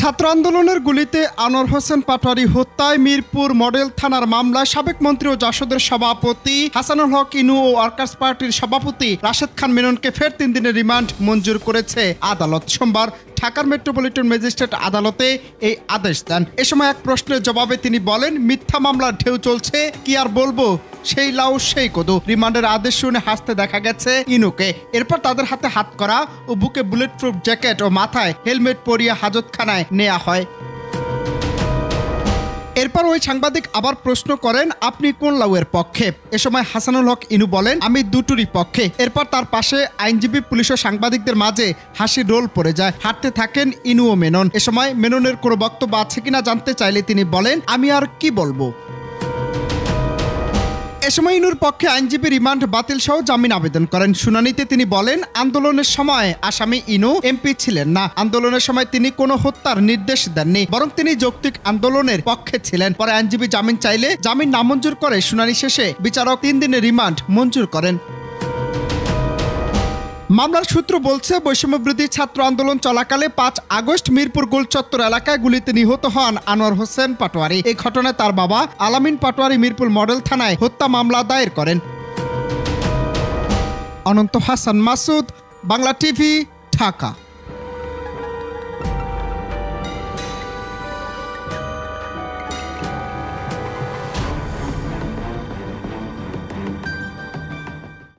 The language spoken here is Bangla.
ছাত্র আন্দোলনের গুলিতে আনোয়ার হোসেন পাটোয়ারি হত্যায় মিরপুর মডেল থানার মামলায় সাবেক মন্ত্রী ও জাসদের সভাপতি হাসানুল হক ইনু ও ওয়ার্কার্স পার্টির সভাপতি রাশেদ খান মেননকে ফের 3 দিনের রিমান্ড মঞ্জুর করেছে আদালত। সোমবার ঢাকার মেট্রোপলিটন ম্যাজিস্ট্রেট আদালতে এই আদেশ দেন। এ সময় এক প্রশ্নের জবাবে তিনি বলেন, মিথ্যা মামলার ঢেউ চলছে, কি আর বলবো, সেই লাউ সেই কদু। রিমান্ডের আদেশ শুনে হাসতে দেখা গেছে ইনুকে। এরপর তাদের হাতে হাত করা ও বুকে বুলেট প্রুফ জ্যাকেট ও মাথায় হেলমেট পরিয়ে হাজতখানায় নেওয়া হয়। এরপর ওই সাংবাদিক আবার প্রশ্ন করেন, আপনি কোন লাউয়ের পক্ষে? এ সময় হাসানুল হক ইনু বলেন, আমি দুটোরই পক্ষে। এরপর তার পাশে আইনজীবী, পুলিশ ও সাংবাদিকদের মাঝে হাসির রোল পড়ে যায়। হাঁটতে থাকেন ইনু ও মেনন। এ সময় মেননের কোনো বক্তব্য আছে কিনা জানতে চাইলে তিনি বলেন, আমি আর কি বলবো। এ সময় ইনুর পক্ষে আইনজীবী রিমান্ড বাতিল সহ জামিন আবেদন করেন। শুনানিতে তিনি বলেন, আন্দোলনের সময় আসামি ইনু এমপি ছিলেন না। আন্দোলনের সময় তিনি কোনো হত্যার নির্দেশ দেননি, বরং তিনি যৌক্তিক আন্দোলনের পক্ষে ছিলেন। পরে আইনজীবী জামিন চাইলে জামিন নামঞ্জুর করে শুনানি শেষে বিচারক 3 দিনের রিমান্ড মঞ্জুর করেন। মামলার সূত্র বলছে, বৈষম্যবিরোধী ছাত্র আন্দোলন চলাকালে 5 আগস্ট মিরপুর গোলচত্বর এলাকায় গুলিতে নিহত হন আনোয়ার হোসেন পাটোয়ারি। এই ঘটনায় তার বাবা আলামিন পাটোয়ারি মিরপুর মডেল থানায় হত্যা মামলা দায়ের করেন। অনন্ত হাসান মাসুদ, বাংলা টিভি, ঢাকা।